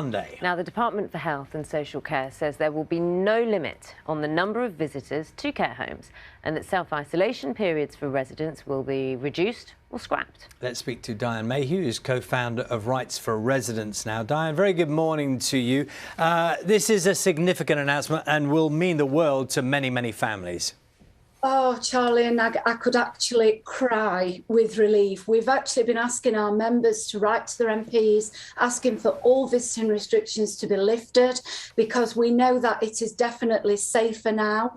Monday. Now, the Department for Health and Social Care says there will be no limit on the number of visitors to care homes and that self-isolation periods for residents will be reduced or scrapped. Let's speak to Diane Mayhew, who's co-founder of Rights for Residents now. Diane, very good morning to you. This is a significant announcement and will mean the world to many, many families. Oh, Charlie, and I could actually cry with relief. We've actually been asking our members to write to their MPs, asking for all visiting restrictions to be lifted, because we know that it is definitely safer now.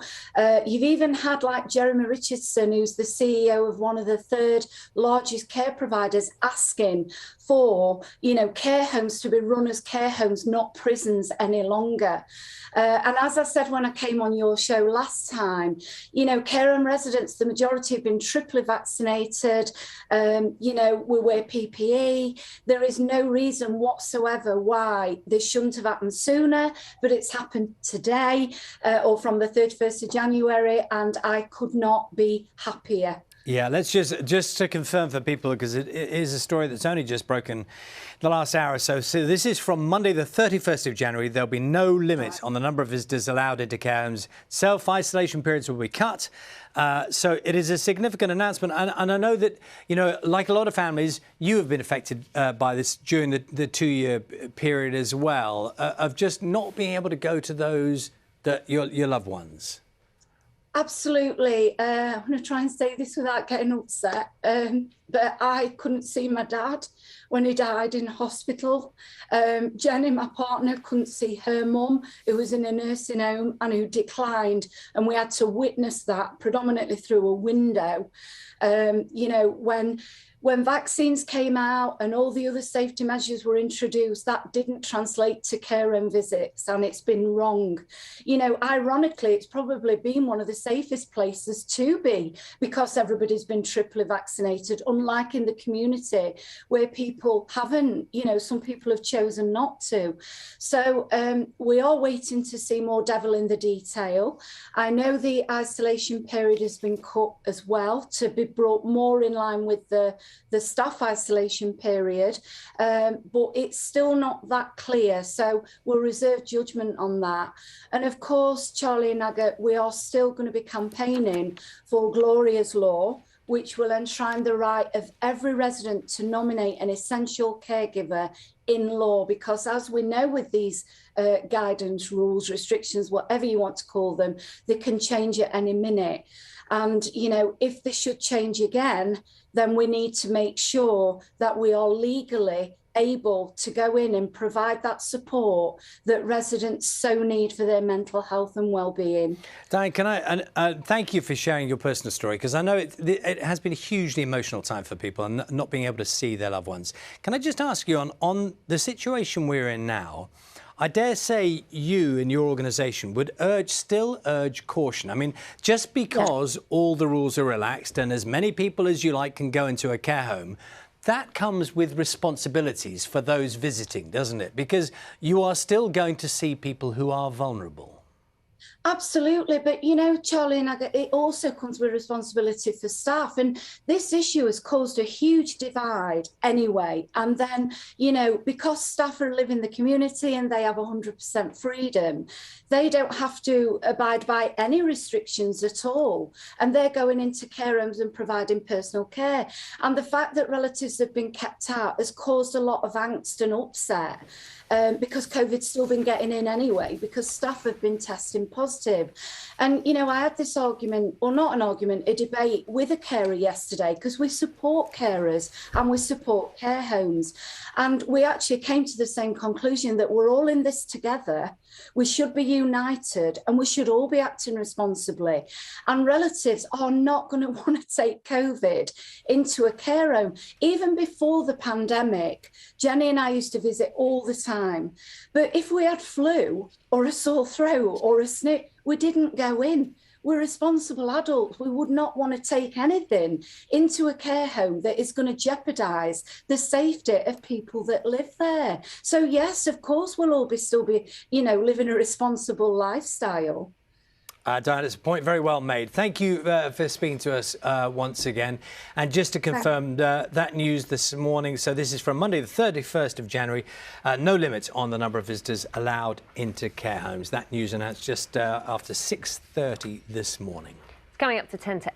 You've even had like Jeremy Richardson, who's the CEO of one of the third largest care providers, asking for, care homes to be run as care homes, not prisons any longer. And as I said when I came on your show last time, care home residents, the majority have been triply vaccinated. We wear PPE. There is no reason whatsoever why this shouldn't have happened sooner, but it's happened today or from the 31st of January, and I could not be happier. Yeah, let's just to confirm for people, because it is a story that's only just broken the last hour or so. So this is from Monday, the 31st of January. There'll be no limit on the number of visitors allowed into care homes. Self-isolation periods will be cut. So it is a significant announcement. And I know that, like a lot of families, you have been affected by this during the 2-year period as well, of just not being able to go to those that your loved ones. Absolutely. I'm going to try and say this without getting upset, but I couldn't see my dad when he died in hospital. Jenny, my partner, couldn't see her mum, who was in a nursing home and who declined, and we had to witness that predominantly through a window. When vaccines came out and all the other safety measures were introduced, that didn't translate to care home visits, and it's been wrong. Ironically, it's probably been one of the safest places to be because everybody's been triply vaccinated, unlike in the community where people haven't, some people have chosen not to. So we are waiting to see more devil in the detail. I know the isolation period has been cut as well to be brought more in line with the staff isolation period, but it's still not that clear. So we'll reserve judgment on that. And of course, Charlie and Nugget, we are still going to be campaigning for Gloria's Law, which will enshrine the right of every resident to nominate an essential caregiver in law, because as we know with these guidance, rules, restrictions, whatever you want to call them, they can change at any minute. And, if this should change again, then we need to make sure that we are legally able to go in and provide that support that residents so need for their mental health and well-being. Diane, can I thank you for sharing your personal story, because I know it has been a hugely emotional time for people and not being able to see their loved ones. Can I just ask you on the situation we're in now? I dare say you and your organisation would still urge caution. I mean, just because all the rules are relaxed and as many people as you like can go into a care home, that comes with responsibilities for those visiting, doesn't it? Because you are still going to see people who are vulnerable. Absolutely. But, Charlie and it also comes with responsibility for staff. And this issue has caused a huge divide anyway. And then, because staff are living in the community and they have 100% freedom, they don't have to abide by any restrictions at all. And they're going into care homes and providing personal care. And the fact that relatives have been kept out has caused a lot of angst and upset. Because COVID's still been getting in anyway, because staff have been testing positive. And, I had this argument, or not an argument, a debate with a carer yesterday, because we support carers and we support care homes. And we actually came to the same conclusion that we're all in this together. We should be united and we should all be acting responsibly. And relatives are not going to want to take COVID into a care home. Even before the pandemic, Jenny and I used to visit all the time. But if we had flu or a sore throat or a snip, we didn't go in. We're responsible adults. We would not want to take anything into a care home that is going to jeopardise the safety of people that live there. So, yes, of course, we'll all still be, living a responsible lifestyle. Diane, it's a point very well made. Thank you for speaking to us once again. And just to confirm that news this morning, so this is from Monday the 31st of January, no limit on the number of visitors allowed into care homes. That news announced just after 6:30 this morning. It's coming up to 10 to